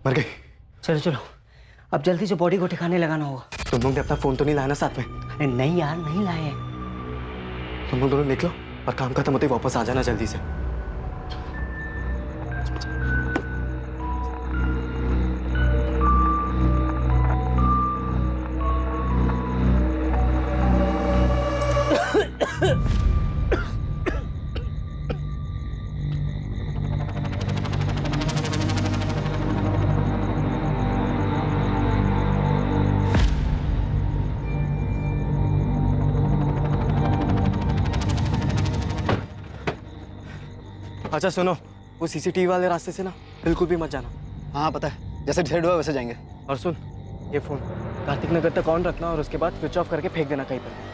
मर गई। चलो चलो, अब जल्दी से बॉडी को ठिकाने लगाना होगा। तुम लोग ने अपना फोन तो नहीं लाया ना साथ में? अरे नहीं यार, नहीं लाए हैं। तुम लोग दोनों निकलो और काम खत्म होते ही वापस आ जाना जल्दी से। अच्छा सुनो, वो सीसीटीवी वाले रास्ते से ना बिल्कुल भी मत जाना। हाँ पता है, जैसे डिसाइड हुआ वैसे जाएंगे। और सुन, ये फोन कार्तिक नगर तक ऑन रखना और उसके बाद स्विच ऑफ करके फेंक देना कहीं पर।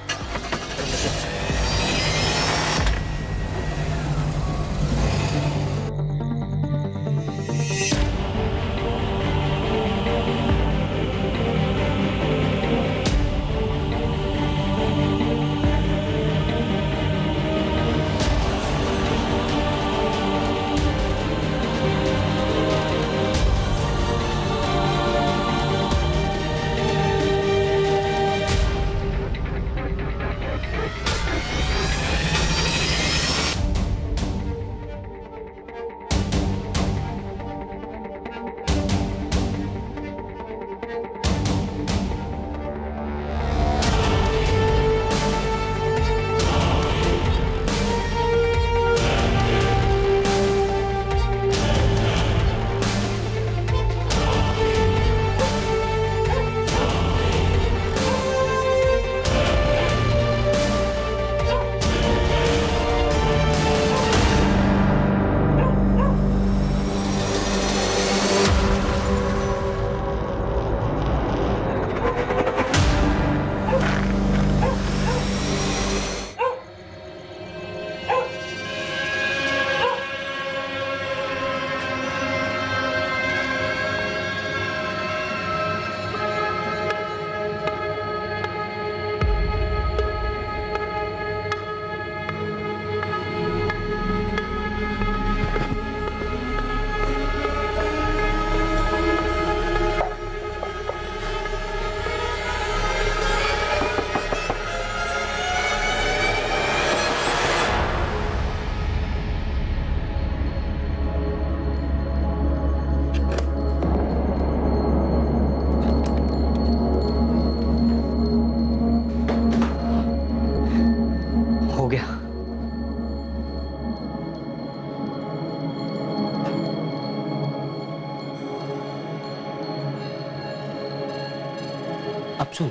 हो गया। अब सुन,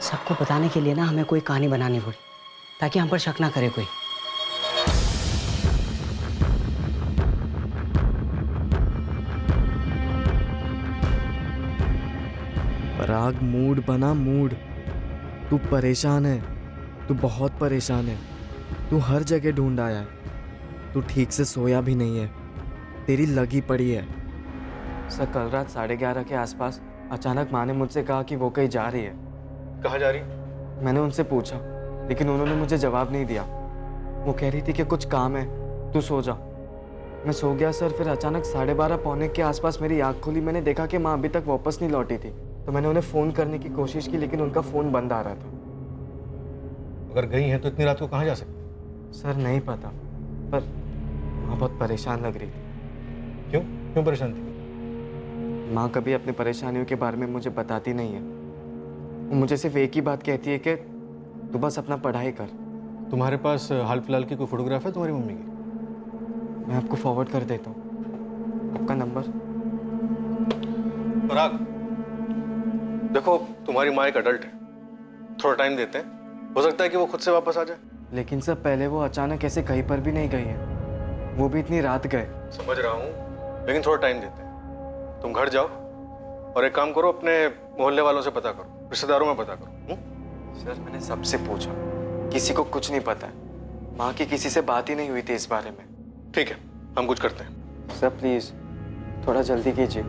सबको बताने के लिए ना हमें कोई कहानी बनानी पड़ी ताकि हम पर शक ना करे कोई। पराग, मूड बना मूड। तू परेशान है, तू बहुत परेशान है। तू हर जगह ढूंढ आया है, तू ठीक से सोया भी नहीं है, तेरी लगी पड़ी है। सर कल रात 11:30 के आसपास अचानक माँ ने मुझसे कहा कि वो कहीं जा रही है। कहाँ जा रही? मैंने उनसे पूछा लेकिन उन्होंने मुझे जवाब नहीं दिया। वो कह रही थी कि कुछ काम है, तू सो जा। मैं सो गया सर। फिर अचानक 12:30 पौने के आसपास मेरी आँख खुली। मैंने देखा कि माँ अभी तक वापस नहीं लौटी थी, तो मैंने उन्हें फ़ोन करने की कोशिश की लेकिन उनका फ़ोन बंद आ रहा था। अगर गई हैं तो इतनी रात को कहाँ जा सकती? सर नहीं पता, पर माँ बहुत परेशान लग रही थी। क्यों क्यों परेशान थी? माँ कभी अपनी परेशानियों के बारे में मुझे बताती नहीं है। वो मुझे सिर्फ एक ही बात कहती है कि तू बस अपना पढ़ाई कर। तुम्हारे पास हाल फिलहाल की कोई फोटोग्राफ है तुम्हारी मम्मी की? मैं आपको फॉरवर्ड कर देता हूँ आपका नंबर। पराग, देखो तुम्हारी माँ एक अडल्ट है, थोड़ा टाइम देते हैं, हो सकता है कि वो खुद से वापस आ जाए। लेकिन सर पहले वो अचानक ऐसे कहीं पर भी नहीं गई है, वो भी इतनी रात गए। समझ रहा हूँ, लेकिन थोड़ा टाइम देते हैं। तुम घर जाओ और एक काम करो, अपने मोहल्ले वालों से पता करो, रिश्तेदारों में पता करो। सर मैंने सबसे पूछा, किसी को कुछ नहीं पता है। माँ की किसी से बात ही नहीं हुई थी इस बारे में। ठीक है, हम कुछ करते हैं। सर प्लीज थोड़ा जल्दी कीजिए।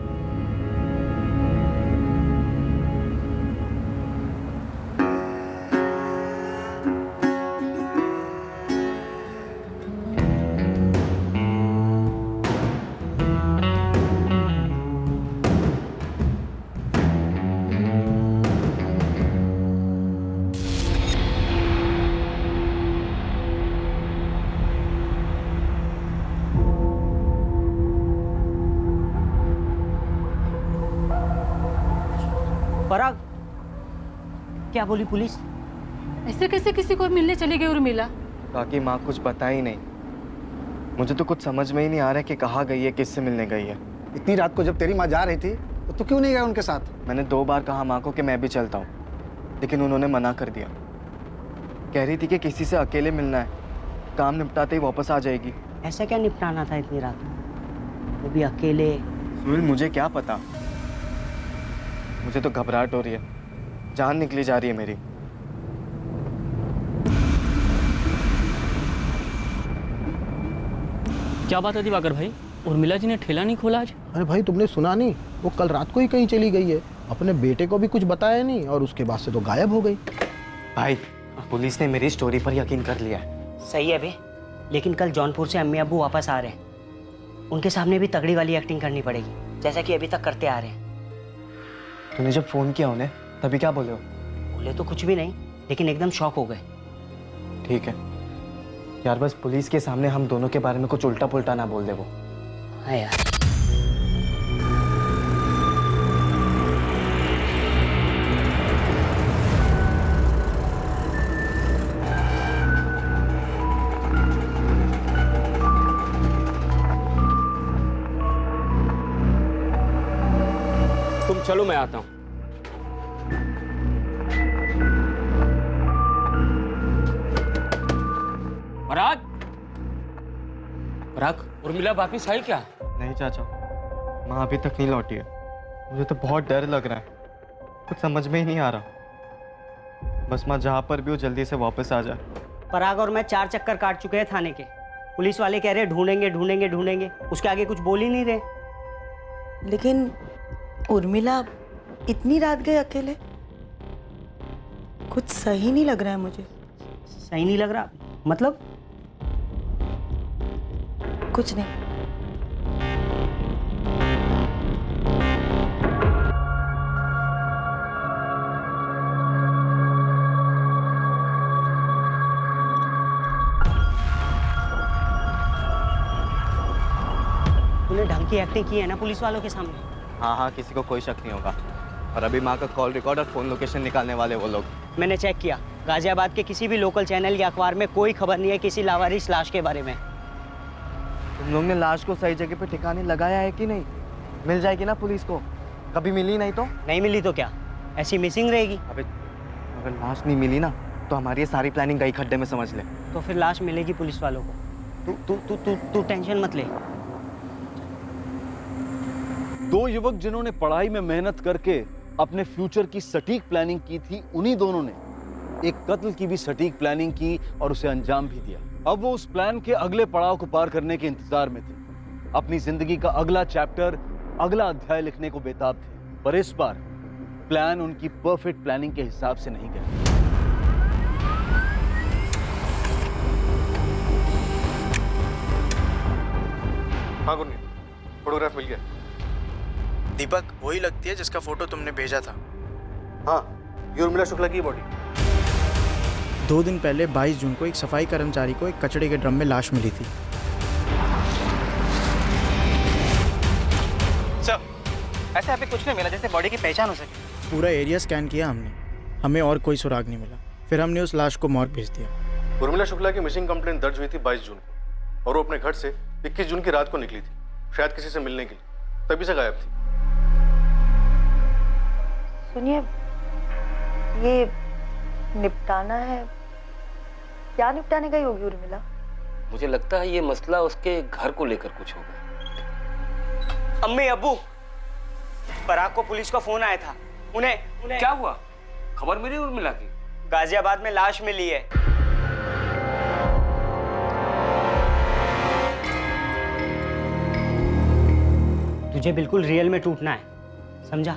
पराग, क्या बोली पुलिस? ऐसे कैसे किसी को मिलने चली गई उर्मिला? बाकी माँ कुछ पता ही नहीं। मुझे तो कुछ समझ में ही नहीं आ रहा है कि कहाँ गई है, किससे मिलने गई है। इतनी रात को जब तेरी माँ जा रही थी तो तू क्यों नहीं गया उनके साथ? मैंने 2 बार कहा माँ को कि मैं भी चलता हूँ, लेकिन उन्होंने मना कर दिया। कह रही थी कि किसी से अकेले मिलना है, काम निपटाते ही वापस आ जाएगी। ऐसा क्या निपटाना था इतनी रात, वो भी अकेले? सुनील मुझे क्या पता, मुझे तो घबराहट हो रही है, जान निकली जा रही है मेरी। क्या बात है दिवाकर भाई, उर्मिला जी ने ठेला नहीं खोला आज? अरे भाई तुमने सुना नहीं, वो कल रात को ही कहीं चली गई है, अपने बेटे को भी कुछ बताया नहीं और उसके बाद से तो गायब हो गई। भाई पुलिस ने मेरी स्टोरी पर यकीन कर लिया है। सही है बे, लेकिन कल जौनपुर से अम्मी अब्बू वापस आ रहे हैं, उनके सामने भी तगड़ी वाली एक्टिंग करनी पड़ेगी, जैसा कि अभी तक करते आ रहे हैं। तूने जब फोन किया उन्हें तभी क्या बोले हो? बोले तो कुछ भी नहीं, लेकिन एकदम शॉक हो गए। ठीक है यार, बस पुलिस के सामने हम दोनों के बारे में कुछ उल्टा पुल्टा ना बोल दे वो। हाँ यार। तुम चलो, मैं आता हूँ। पराग, पराग, उर्मिला वापिस आई क्या? नहीं चाचा, माँ अभी तक नहीं लौटी है। मुझे तो बहुत डर लग रहा है, कुछ समझ में ही नहीं आ रहा। बस माँ जहाँ पर भी हो जल्दी से वापस आ जाए। पराग और मैं 4 चक्कर काट चुके हैं थाने के, पुलिस वाले कह रहे ढूंढेंगे ढूंढेंगे ढूंढेंगे, उसके आगे कुछ बोल ही नहीं रहे। लेकिन उर्मिला इतनी रात गए अकेले, कुछ सही नहीं लग रहा है मुझे। सही नहीं लग रहा मतलब? कुछ नहीं। तूने ढंग की एक्टिंग की है ना पुलिस वालों के सामने? हाँ हाँ, किसी को कोई शक नहीं होगा। और अभी माँ का कॉल रिकॉर्ड और फोन लोकेशन निकालने वाले वो लोग। मैंने चेक किया, गाजियाबाद के किसी भी लोकल चैनल या अखबार में कोई खबर नहीं है किसी लावारिस लाश के बारे में। तुम लोग ने लाश को सही जगह पे ठिकाने लगाया है कि नहीं? मिल जाएगी ना पुलिस को, कभी मिली नहीं तो? नहीं मिली तो क्या, ऐसी मिसिंग रहेगी? अबे अगर लाश नहीं मिली ना तो हमारी ये सारी प्लानिंग गई खड्डे में, समझ ले। तो फिर लाश मिलेगी पुलिस वालों को, तू तू तू तू तू टेंशन मत ले। 2 युवक जिन्होंने पढ़ाई में मेहनत करके अपने फ्यूचर की सटीक प्लानिंग की थी, उन्हीं दोनों ने एक कत्ल की भी सटीक प्लानिंग की और उसे अंजाम भी दिया। अब वो उस प्लान के अगले पड़ाव को पार करने के इंतजार में थे, अपनी जिंदगी का अगला चैप्टर, अगला अध्याय लिखने को बेताब थे। पर इस बार प्लान उनकी परफेक्ट प्लानिंग के हिसाब से नहीं गया। हाँ गुरनी, फोटोग्राफ मिल गया। दीपक वही लगती है जिसका फोटो तुमने भेजा था। हाँ, ये उर्मिला शुक्ला की बॉडी। 2 दिन पहले 22 जून को एक सफाई कर्मचारी को एक कचड़े के ड्रम में लाश मिली थी। सर, ऐसे यहाँ पे कुछ नहीं मिला जैसे बॉडी की पहचान हो सके। पूरा एरिया स्कैन किया हमने, हमें और कोई सुराग नहीं मिला। फिर हमने उस लाश को मॉर्ग भेज दिया। उर्मिला शुक्ला की मिसिंग कंप्लेंट दर्ज हुई थी 22 जून को और वो अपने घर से 21 जून की रात को निकली थी, शायद किसी से मिलने के लिए, तभी से गायब थी। सुनिए, ये निपटाना है, क्या निपटाने गई होगी उर्मिला? मुझे लगता है ये मसला उसके घर को लेकर कुछ होगा। अम्मी अब्बू, पराग को पुलिस का फोन आया था, उन्हें क्या हुआ? खबर मिली उर्मिला की? गाजियाबाद में लाश मिली है। तुझे बिल्कुल रियल में टूटना है, समझा?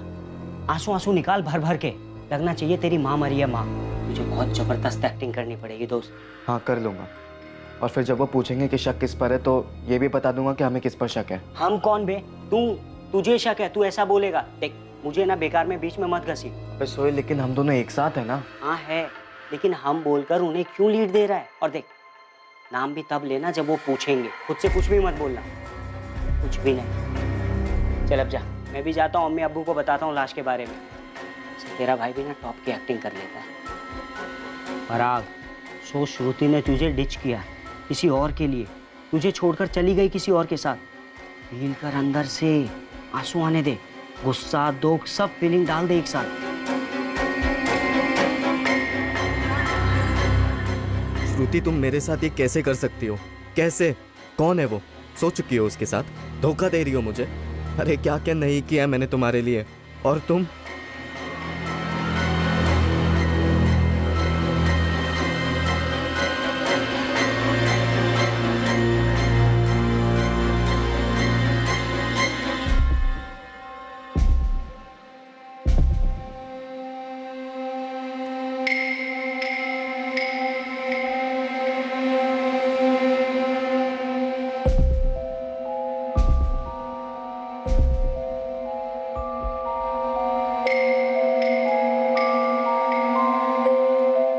आंसू आंसू निकाल भर भर के, लगना चाहिए तेरी माँ मरी है। माँ, तुझे बहुत जबरदस्त एक्टिंग करनी पड़ेगी दोस्त। हाँ कर लूँगा, और फिर जब वो पूछेंगे कि शक किस पर है तो ये भी बता दूंगा कि हमें किस पर शक है। हम कौन बे? तुझे शक है, तू ऐसा बोलेगा। देख, मुझे ना बेकार में बीच में मत घसी। अबे सोए, लेकिन हम दोनों एक साथ है ना। हाँ है, लेकिन हम बोलकर उन्हें क्यों लीड दे रहा है? और देख, नाम भी तब लेना जब वो पूछेंगे, खुद से कुछ भी मत बोलना, कुछ भी नहीं। चल अब जा, मैं भी जाता हूँ, अम्मी अब्बू को बताता हूँ लाश के बारे में। वैसे तेरा भाई भी ना टॉप की एक्टिंग कर लेता है। पराग, सो श्रुति ने तुझे डिच किया किसी और के लिए, तुझे छोड़कर चली गई किसी और के साथ। फील कर अंदर से, आंसू आने दे, गुस्सा दुख सब फीलिंग डाल दे एक साथ। श्रुति, तुम मेरे साथ ये कैसे कर सकती हो? कैसे? कौन है वो? सो चुकी हो उसके साथ? धोखा दे रही हो मुझे? अरे क्या क्या नहीं किया मैंने तुम्हारे लिए, और तुम?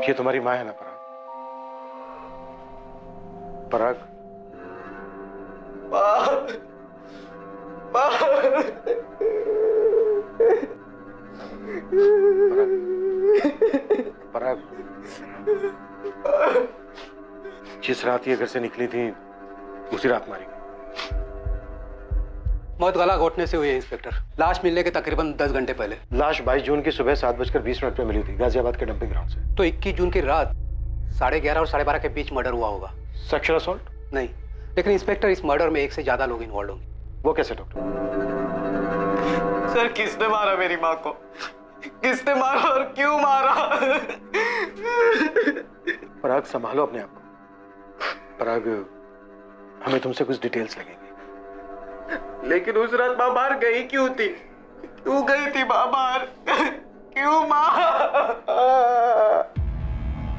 ये तुम्हारी माँ है ना पराग? पराग, पराग, जिस रात ये घर से निकली थी उसी रात मारी गई। मौत गला घोटने से हुई है इंस्पेक्टर। लाश मिलने के तकरीबन 10 घंटे पहले। लाश 22 जून की सुबह 7:20 पे मिली थी गाजियाबाद के डंपिंग ग्राउंड से। तो 21 जून की रात 11:30 और 12:30 के बीच मर्डर हुआ होगा। Sexual assault? नहीं, लेकिन इंस्पेक्टर इस मर्डर में एक से ज्यादा लोग इन्वॉल्व होंगे। वो कैसे डॉक्टर? सर, किसने मारा मेरी माँ को? किसने मारा और क्यों मारा? पराग, संभालो अपने आप को। पराग, हमें तुमसे कुछ डिटेल्स लगेंगे। लेकिन उस रात माँ बाहर गई क्यों थी? क्यों गई थी माँ बाहर? क्यों माँ?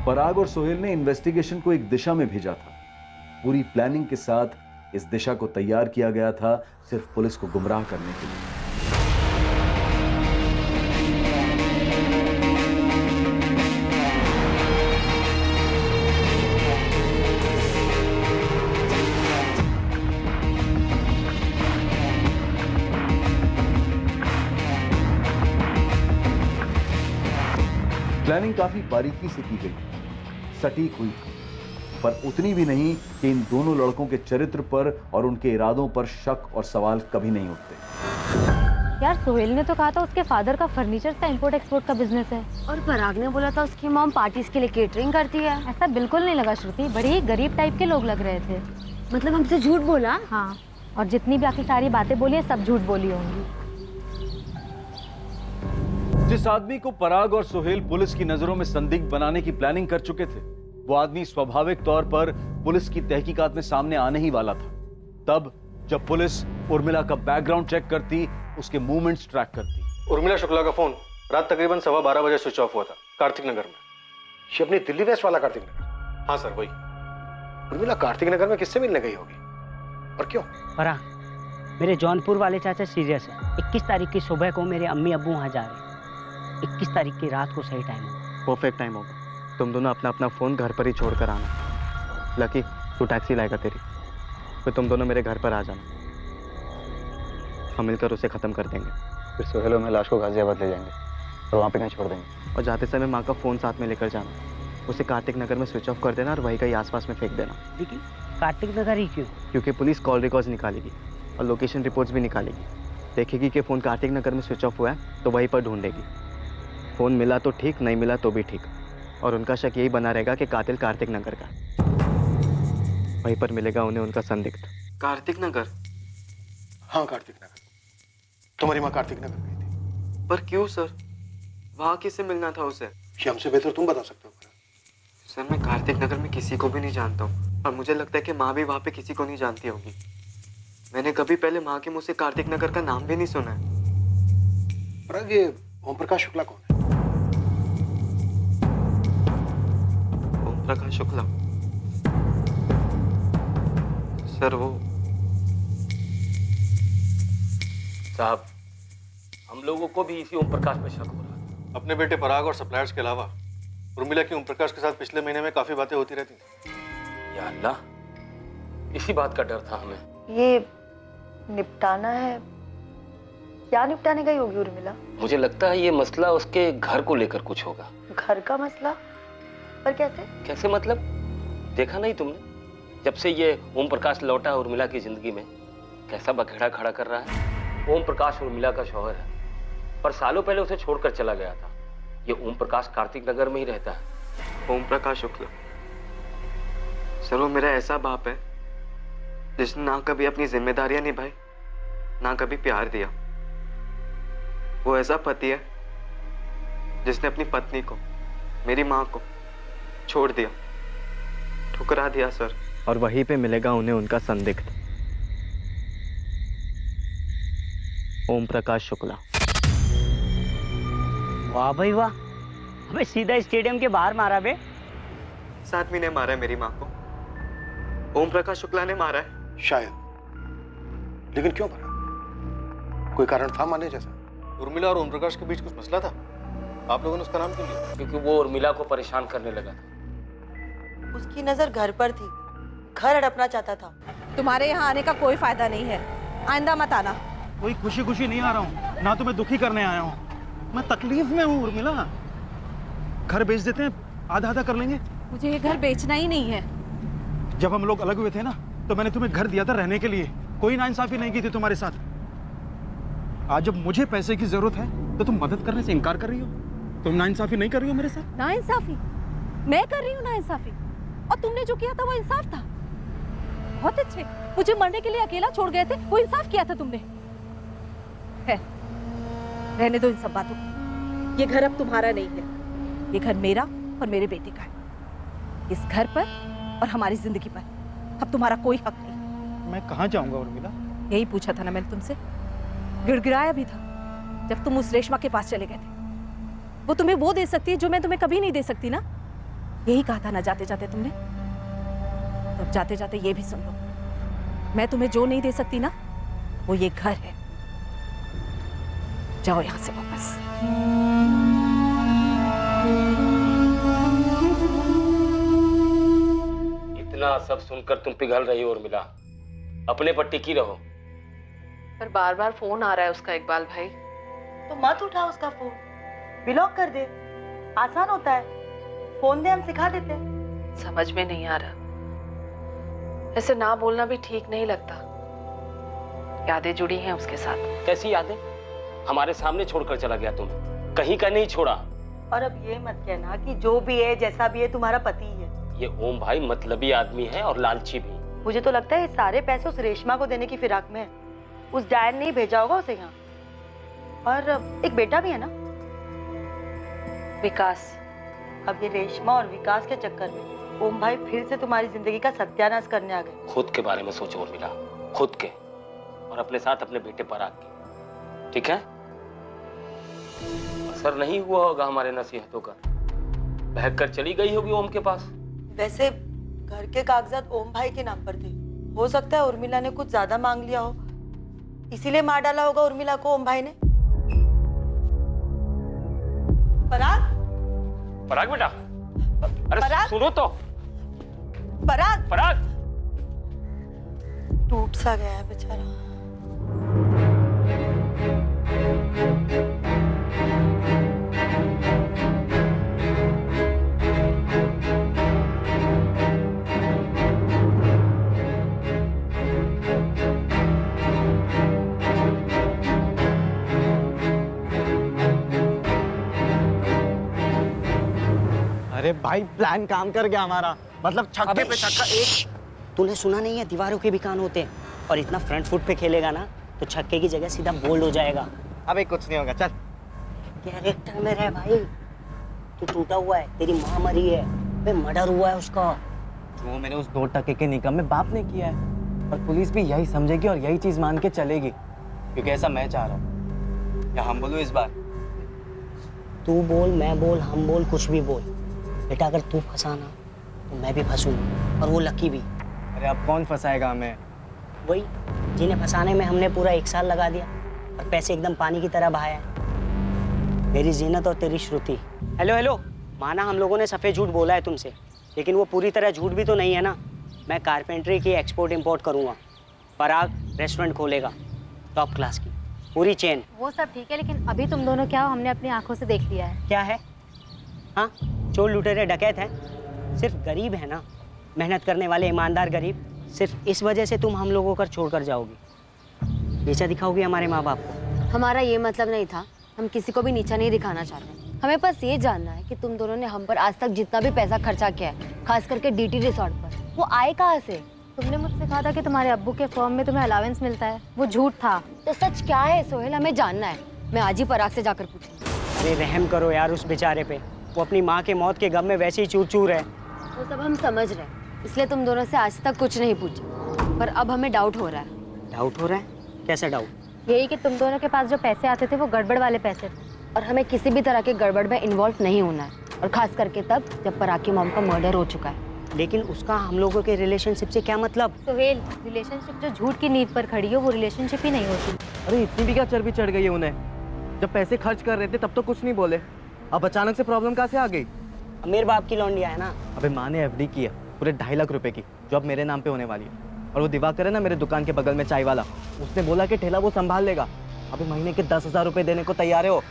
पराग और सोहेल ने इन्वेस्टिगेशन को एक दिशा में भेजा था। पूरी प्लानिंग के साथ इस दिशा को तैयार किया गया था, सिर्फ पुलिस को गुमराह करने के लिए। प्लानिंग काफी बारीकी से की गई, सटीक हुई थी, पर उतनी भी नहीं कि इन दोनों लड़कों के चरित्र पर और उनके इरादों पर शक और सवाल कभी नहीं उठते। यार, सोहेल ने तो कहा था उसके फादर का फर्नीचर का इंपोर्ट एक्सपोर्ट का बिजनेस है, और पराग ने बोला था उसकी मॉम पार्टीज के लिए केटरिंग करती है। ऐसा बिल्कुल नहीं लगा श्रुति, बड़ी ही गरीब टाइप के लोग लग रहे थे। मतलब हमसे झूठ बोला? हाँ, और जितनी बाकी सारी बातें बोली है सब झूठ बोली होंगी। जिस आदमी को पराग और सोहेल पुलिस की नजरों में संदिग्ध बनाने की प्लानिंग कर चुके थे, वो आदमी स्वाभाविक तौर पर पुलिस की तहकीकात में सामने आने ही वाला था। तब जब पुलिस उर्मिला का बैकग्राउंड चेक करती, उसके मूवमेंट्स ट्रैक करती। उर्मिला शुक्ला का फोन रात तकरीबन 12:15 बजे स्विच ऑफ हुआ था, कार्तिक नगर में। ये अपनी दिल्ली वेस्ट वाला कार्तिक नगर? हाँ सर, वही। उर्मिला कार्तिक नगर में किससे मिलने गई होगी और क्यों? पराग, मेरे जौनपुर वाले चाचा सीरियस है। 21 तारीख की सुबह को मेरे अम्मी अब्बू वहाँ जा रहे हैं। 21 तारीख की रात को सही टाइम होगा। परफेक्ट टाइम होगा। तुम दोनों अपना अपना फ़ोन घर पर ही छोड़ कर आना। लकी, तू टैक्सी लाएगा तेरी, फिर तुम दोनों मेरे घर पर आ जाना। हम मिलकर उसे ख़त्म कर देंगे। फिर सोहेल में लाश को गाजियाबाद ले जाएंगे और वहाँ पे कहीं छोड़ देंगे। और जाते समय माँ का फ़ोन साथ में लेकर जाना। उसे कार्तिक नगर में स्विच ऑफ कर देना और वहीं कहीं आसपास में फेंक देना। लेकिन कार्तिक नगर ही क्यों? क्योंकि पुलिस कॉल रिकॉर्ड्स निकालेगी और लोकेशन रिपोर्ट्स भी निकालेगी। देखेगी कि फ़ोन कार्तिक नगर में स्विच ऑफ हुआ है तो वहीं पर ढूंढेगी। फ़ोन मिला तो ठीक, नहीं मिला तो भी ठीक, और उनका शक यही बना रहेगा कि कातिल कार्तिक नगर का। वहीं पर मिलेगा उन्हें उनका संदिग्ध। कार्तिक नगर? हाँ, कार्तिक नगर। तुम्हारी माँ कार्तिक नगर गई थी। पर क्यों सर? वहाँ किससे मिलना था उसे? ये हमसे बेहतर तुम बता सकते हो। सर, मैं कार्तिक नगर में किसी को भी नहीं जानता हूँ, और मुझे लगता है कि माँ भी वहाँ पे किसी को नहीं जानती होगी। मैंने कभी पहले माँ के मुँह से कार्तिक नगर का नाम भी नहीं सुना है। पर ये ओम प्रकाश शुक्ला कौन है? ओम प्रकाश शुक्ला? सर, वो साहब, हम लोगों को भी इसी ओम प्रकाश पे शक हो रहा है। अपने बेटे पराग और सप्लायर्स के अलावा उर्मिला की ओम प्रकाश के साथ पिछले महीने में काफी बातें होती रहती थी। या अल्लाह, इसी बात का डर था हमें। ये निपटाना है क्या निपटाने गई होगी उर्मिला? मुझे लगता है ये मसला उसके घर को लेकर कुछ होगा। घर का मसला? पर कैसे? कैसे मतलब? देखा नहीं तुमने? जब से ये ओम प्रकाश लौटा उर्मिला की जिंदगी में कैसा बखेड़ा खड़ा कर रहा है। ओम प्रकाश उर्मिला का शौहर है, पर सालों पहले उसे छोड़कर चला गया था। ये ओम प्रकाश कार्तिक नगर में ही रहता है। ओम प्रकाश शुक्ला सर, वो मेरा ऐसा बाप है जिसने ना कभी अपनी जिम्मेदारियां निभाई, ना कभी प्यार दिया। वो ऐसा पति है जिसने अपनी पत्नी को, मेरी माँ को छोड़ दिया, ठुकरा दिया सर। और वहीं पे मिलेगा उन्हें उनका संदिग्ध, ओम प्रकाश शुक्ला। वाह भाई वाह, हमें सीधा स्टेडियम के बाहर मारा बे। साथमी ने मारा है मेरी माँ को, ओम प्रकाश शुक्ला ने मारा है। शायद, लेकिन क्यों मारा? कोई कारण था मारने जैसा? उर्मिला और ओम प्रकाश के बीच कुछ मसला था? आप लोगों ने उसका नाम क्यों लिया? क्योंकि वो उर्मिला को परेशान करने लगा था। उसकी नजर घर पर थी, घर हड़पना चाहता था। तुम्हारे यहाँ आने का कोई फायदा नहीं है, आइंदा मत आना। कोई खुशी खुशी नहीं आ रहा हूँ, ना तुम्हें दुखी करने आया हूँ। मैं तकलीफ में हूँ उर्मिला। घर बेच देते हैं, आधा आधा कर लेंगे। मुझे ये घर बेचना ही नहीं है। जब हम लोग अलग हुए थे ना, तो मैंने तुम्हें घर दिया था रहने के लिए, कोई नाइंसाफी नहीं की थी तुम्हारे साथ। आज जब मुझे पैसे की जरूरत है तो तुम मदद करने से इनकार कर रही हो। तुम नाइंसाफी नहीं कर रही हो मेरे साथ। नाइंसाफी? मैं कर रही हूँ नाइंसाफी? और तुमने जो किया था वो इंसाफ था। बहुत अच्छे, मुझे मरने के लिए अकेला छोड़ गए थे, वो इंसाफ किया था तुमने। है, रहने दो इन सब बातों को। ये घर अब तुम्हारा नहीं है, ये घर मेरा और मेरे बेटे का है। इस घर पर और हमारी जिंदगी पर अब तुम्हारा कोई हक नहीं। मैं कहाँ जाऊंगा उर्मिला? यही पूछा था ना मैंने तुमसे, गिड़गिड़ाया भी था जब तुम उस रेशमा के पास चले गए थे। वो तुम्हें वो दे सकती है जो मैं तुम्हें कभी नहीं दे सकती ना। यही कहा था ना जाते जाते तुमने। तो जाते जाते ये भी सुन लो, मैं तुम्हें जो नहीं दे सकती ना, वो ये घर है। जाओ यहां से वापस। इतना सब सुनकर तुम पिघल रही हो उर्मिला, अपने पर टिकी रहो। पर बार बार फोन आ रहा है उसका इकबाल भाई। तो मत उठा उसका फोन, ब्लॉक कर दे, आसान होता है। फोन दे, हम सिखा देते। समझ में नहीं आ रहा, ऐसे ना बोलना भी ठीक नहीं लगता। यादें जुड़ी हैं उसके साथ। कैसी यादें? हमारे सामने छोड़कर चला गया तुम, कहीं का नहीं छोड़ा। और अब ये मत कहना कि जो भी है जैसा भी है तुम्हारा पति ही है। ये ओम भाई मतलबी आदमी है और लालची भी। मुझे तो लगता है ये सारे पैसे उस रेशमा को देने की फिराक में है। उस डायन ने ही भेजा होगा उसे यहाँ। और एक बेटा भी है ना, विकास। अब ये रेशमा और विकास के चक्कर में ओम भाई फिर से तुम्हारी जिंदगी का सत्यानाश करने आ गए। खुद के बारे में सोचो उर्मिला, खुद के, और अपने साथ अपने बेटे पराग के। ठीक है? असर नहीं हुआ होगा हमारे नसीहतों का, बहक कर चली गई होगी ओम के पास। वैसे घर के कागजात ओम भाई के नाम पर थे। हो सकता है उर्मिला ने कुछ ज्यादा मांग लिया हो, इसीलिए मार डाला होगा उर्मिला को ओम भाई ने। पराग, पराग बेटा, अरे पराग? सुनो तो। पराग, पराग टूट सा गया है बेचारा। अरे भाई प्लान काम कर गया हमारा, मतलब छक्के पे छक्का। एक तूने सुना नहीं है, दीवारों के भी कान होते हैं। और इतना फ्रंट फुट पे खेलेगा ना तो छक्के की जगह सीधा बोल्ड हो जाएगा। अबे कुछ नहीं होगा, चल। कैरेक्टर में रह भाई, तू टूटा हुआ है, तेरी माँ मरी है, मर्डर हुआ है उसका। वो मैंने उस 2 टके के निकम में बाप ने किया है, और पुलिस भी यही समझेगी और यही चीज मान के चलेगी, क्योंकि ऐसा मैं चाह रहा हूँ। या हम बोलूं इस बार? तू बोल, मैं बोल, हम बोल, कुछ भी बोल बेटा। अगर तू फंसाना तो मैं भी फंसूंगा, और वो लकी भी। अरे अब कौन फंसाएगा हमें? वही जिन्हें फंसाने में हमने पूरा 1 साल लगा दिया और पैसे एकदम पानी की तरह बहाया। मेरी जीनत और तेरी श्रुति। हेलो हेलो, माना हम लोगों ने सफ़ेद झूठ बोला है तुमसे, लेकिन वो पूरी तरह झूठ भी तो नहीं है ना। मैं कारपेंट्री की एक्सपोर्ट इंपोर्ट करूँगा, पराग रेस्टोरेंट खोलेगा टॉप क्लास की, पूरी चेन। वो सब ठीक है, लेकिन अभी तुम दोनों क्या हो हमने अपनी आंखों से देख लिया है। क्या है? हाँ, चोर लुटेरे डकैत हैं, सिर्फ गरीब है ना, मेहनत करने वाले ईमानदार गरीब। सिर्फ इस वजह से तुम हम लोगों को छोड़ कर जाओगी, नीचा दिखाओगी हमारे माँ बाप को। हमारा ये मतलब नहीं था, हम किसी को भी नीचा नहीं दिखाना चाहते। हमें बस ये जानना है कि तुम दोनों ने हम पर आज तक जितना भी पैसा खर्चा किया है, खास करके डीटी रिसोर्ट पर, वो आए कहाँ से? तुमने मुझसे कहा था कि तुम्हारे अब्बू के फर्म में तुम्हें अलाउंस मिलता है, वो झूठ था। तो सच क्या है सोहेल, हमें जानना है। मैं आज ही पराग से जाकर पूछूंगी। अरे रहम करो यार उस बेचारे पे, वो अपनी माँ के मौत के गम में वैसे ही चूर चूर है। वो सब हम समझ रहे हैं, इसलिए तुम दोनों से आज तक कुछ नहीं पूछा, पर अब हमें डाउट हो रहा है। डाउट हो रहा है? कैसा डाउट? यही कि तुम दोनों के पास जो पैसे आते थे वो गड़बड़ वाले पैसे थे, और हमें किसी भी तरह के गड़बड़ में इन्वॉल्व नहीं होना है, और खास करके तब जब पराग की मॉम का मर्डर हो चुका है। लेकिन उसका हम लोगों के रिलेशनशिप से क्या मतलब? सोहेल, रिलेशनशिप जो झूठ की नींव पर खड़ी हो वो रिलेशनशिप ही नहीं होती। अरे इतनी भी क्या चर्बी चढ़ गई है उन्हें? जब पैसे खर्च कर रहे थे तब तो कुछ नहीं बोले, अब अचानक से प्रॉब्लम कहाँ से आ गई? मेरे बाप की लौंडिया है ना। अबे माँ ने एफडी की है पूरे 2.5 लाख रुपए की, जो अब मेरे नाम पे होने वाली है। और वो दिवाकर है ना मेरे दुकान के बगल में चाय वाला, उसने बोला कि ठेला वो संभाल लेगा। अभी महीने के 10,000 रुपए देने को तैयार है वो।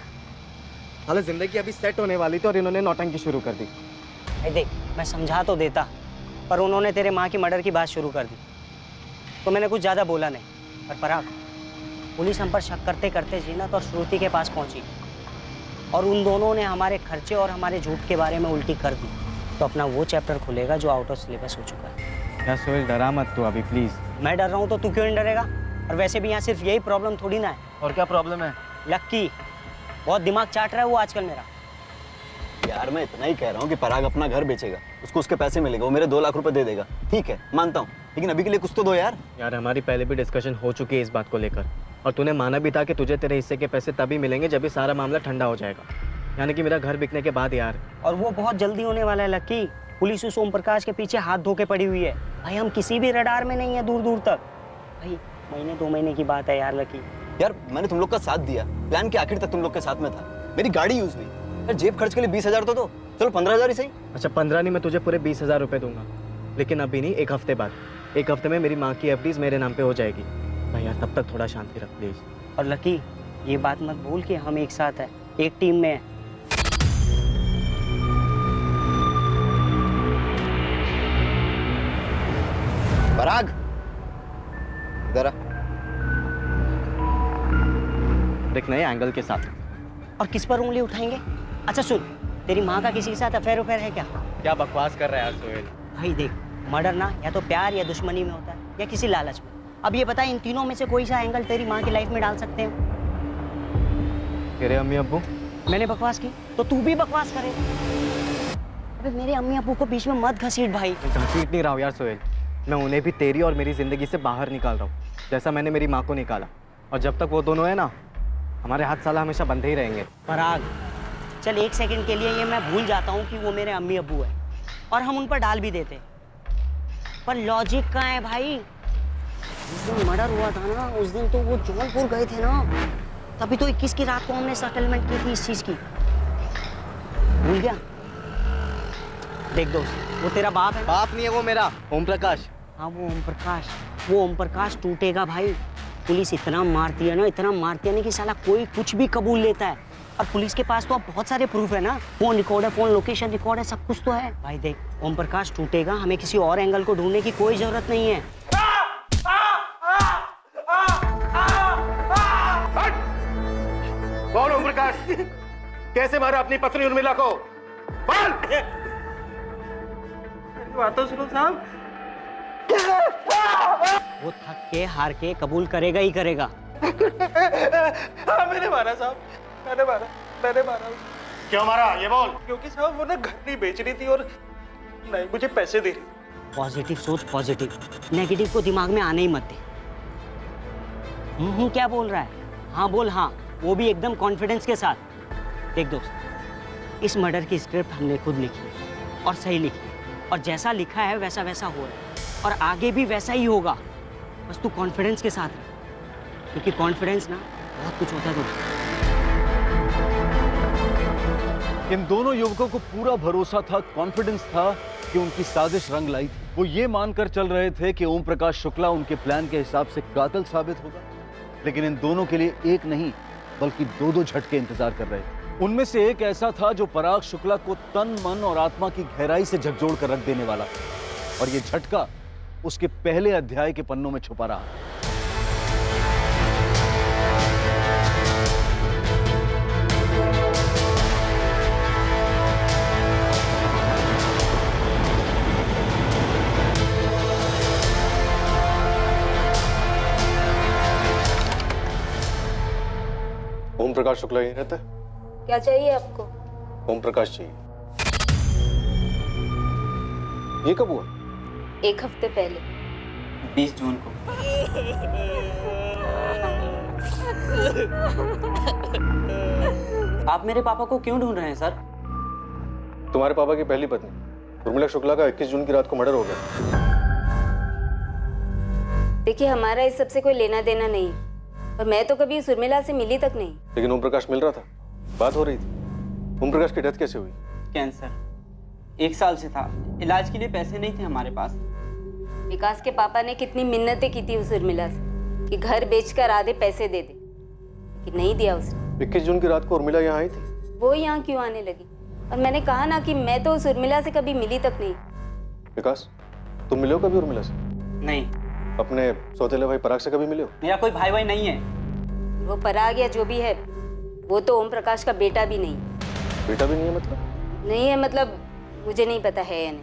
हालांकि जिंदगी अभी सेट होने वाली थी और इन्होंने नौटंकी शुरू कर दी। देख, मैं समझा तो देता, पर उन्होंने तेरे माँ की मर्डर की बात शुरू कर दी, तो मैंने कुछ ज़्यादा बोला नहीं। पर पराग, पुलिस हम पर शक करते करते जीनत और श्रुति के पास पहुंची, और उन दोनों ने हमारे खर्चे और हमारे झूठ के बारे में उल्टी कर दी, तो अपना वो चैप्टर खुलेगा जो आउट ऑफ सिलेबस हो चुका है। यार सोहेल डरा मत तू अभी प्लीज। मैं डर रहा हूँ तो तू क्यों नहीं डरेगा? और वैसे भी यहाँ सिर्फ यही प्रॉब्लम थोड़ी ना है। और क्या प्रॉब्लम है? लक्की बहुत दिमाग चाट रहा है वो आजकल मेरा। यार मैं इतना ही कह रहा हूँ कि पराग अपना घर बेचेगा, उसको उसके पैसे मिलेगा, वो मेरे 2 लाख रुपए दे देगा। ठीक है मानता हूँ, लेकिन अभी के लिए कुछ तो दो यार। यार हमारी पहले भी डिस्कशन हो चुकी है इस बात को लेकर, और तूने माना भी था कि तुझे तेरे हिस्से के पैसे तभी मिलेंगे जब ये सारा मामला ठंडा हो जाएगा, यानी कि मेरा घर बिकने के बाद यार। और वो बहुत जल्दी होने वाला है लक्की। पुलिस उस ओम प्रकाश के पीछे हाथ धो के पड़ी हुई है भाई, हम किसी भी रडार में नहीं है दूर दूर तक। भाई महीने 2 महीने की बात है यार लकी। यार मैंने तुम लोग का साथ दिया, प्लान के आखिर तक तुम लोग के साथ में था, मेरी गाड़ी यूज हुई यार, जेब खर्च के लिए 20,000 तो दो, चलो 15,000 ही सही। अच्छा 15 नहीं, मैं तुझे पूरे 20,000 रुपए दूंगा, लेकिन अभी नहीं, 1 हफ्ते बाद। 1 हफ्ते में मेरी माँ की एफडीज मेरे नाम पे हो जाएगी भाई यार, तब तक थोड़ा शांति रख प्लीज। और लकी ये बात मत भूल कि हम एक साथ हैं, एक टीम में हैं। पराग इधर आ। एक नए एंगल के साथ। और किस पर उंगली उठाएंगे? अच्छा सुन, तेरी माँ का किसी के साथ अफेयर उफेयर है क्या? क्या बकवास कर रहा है यार सोहेल? भाई देख, मर्डर ना या तो प्यार या दुश्मनी में होता है, या किसी लालच में। अब ये बता, इन तीनों में से कोई सा एंगल तेरी माँ की लाइफ में डाल सकते हैं? तेरे अम्मी अब्बू। मैंने बकवास की तो तू भी बकवास करे। अबे मेरे अम्मी अब्बू को बीच में मत घसीट भाई। घसीट नहीं रहा हूँ यार सोहेल, मैं उन्हें भी तेरी और मेरी जिंदगी से बाहर निकाल रहा हूँ, जैसा मैंने मेरी माँ को निकाला। और जब तक वो दोनों है ना, हमारे हाथ साला हमेशा बंधे ही रहेंगे। पराग चल 1 सेकंड के लिए ये मैं भूल जाता हूँ कि वो मेरे अम्मी अब्बू है, और हम उन पर डाल भी देते, पर लॉजिक कहाँ है भाई? जिस दिन मर्डर हुआ था ना, उस दिन तो वो जौनपुर गए थे ना, तभी तो 21 की रात को हमने सेटलमेंट की थी इस चीज की। भूल गया? देख दोस्त, वो तेरा बाप है। बाप नहीं है वो मेरा, ओम प्रकाश। हाँ वो ओम प्रकाश, वो ओम प्रकाश टूटेगा भाई। पुलिस इतना मारती है ना, इतना मारती है ना कि साला कोई कुछ भी कबूल लेता है। और पुलिस के पास तो अब बहुत सारे प्रूफ है ना, फोन रिकॉर्ड है, फोन लोकेशन रिकॉर्ड है, सब कुछ तो है भाई। देख ओम प्रकाश टूटेगा, हमें किसी और एंगल को ढूंढने की कोई जरूरत नहीं है। कौन ओम प्रकाश? कैसे मारा अपनी पत्नी उर्मिला को? बात तो सुनो साहब। वो थक के हार के कबूल करेगा ही करेगा। हाँ मैंने मारा साहब, मैंने मारा। क्यों मारा ये बोल? क्योंकि साहब वो ना घर नहीं बेच रही थी और नहीं मुझे पैसे दे रही। पॉजिटिव सोच, पॉजिटिव, नेगेटिव को दिमाग में आने ही मत दे। क्या बोल रहा है? हाँ बोल हाँ, वो भी एकदम कॉन्फिडेंस के साथ। देख दोस्त, इस मर्डर की स्क्रिप्ट हमने खुद लिखी है और सही लिखी है, और जैसा लिखा है वैसा वैसा हो रहा है, और आगे भी वैसा ही होगा। बस तू कॉन्फिडेंस के साथ रह, क्योंकि कॉन्फिडेंस ना बहुत कुछ होता है दोस्त। इन दोनों युवकों को पूरा भरोसा था, कॉन्फिडेंस था कि उनकी साजिश रंग लाई थी। वो ये मानकर चल रहे थे कि ओम प्रकाश शुक्ला उनके प्लान के हिसाब से कातिल साबित होगा, लेकिन इन दोनों के लिए एक नहीं बल्कि दो दो झटके इंतजार कर रहे थे। उनमें से एक ऐसा था जो पराग शुक्ला को तन मन और आत्मा की गहराई से झकझोर कर रख देने वाला था, और ये झटका उसके पहले अध्याय के पन्नों में छुपा रहा। ओम प्रकाश शुक्ला यहीं रहता है? क्या चाहिए आपको? ओम प्रकाश चाहिए। ये कब हुआ? 1 हफ्ते पहले, 20 जून को। आप मेरे पापा को क्यों ढूंढ रहे हैं सर? तुम्हारे पापा की पहली पत्नी उर्मिला शुक्ला का 21 जून की रात को मर्डर हो गया। देखिए, हमारा इस सबसे कोई लेना देना नहीं, और मैं तो कभी उस उर्मिला से मिली तक नहीं। लेकिन ओम प्रकाश मिल रहा था, बात हो रही थी। ओम प्रकाश की डेथ कैसे हुई? कैंसर, 1 साल से था। इलाज के लिए पैसे नहीं थे हमारे पास। विकास के पापा ने कितनी मिन्नतें की थी उस उर्मिला से कि घर बेचकर आधे पैसे दे दे, लेकिन नहीं दिया उसने। 21 जून की रात को उर्मिला यहाँ आई थी? वो यहाँ क्यों आने लगी? और मैंने कहा ना कि मैं तो उस उर्मिला से कभी मिली तक नहीं। विकास, तुम मिले हो कभी उर्मिला से? नहीं। अपने सौतेले भाई पराग से कभी मिले हो? मेरा कोई भाई नहीं है। वो पराग या जो भी है, वो तो ओम प्रकाश का बेटा भी नहीं। बेटा भी नहीं है मतलब? नहीं है मतलब मुझे नहीं पता है या नहीं।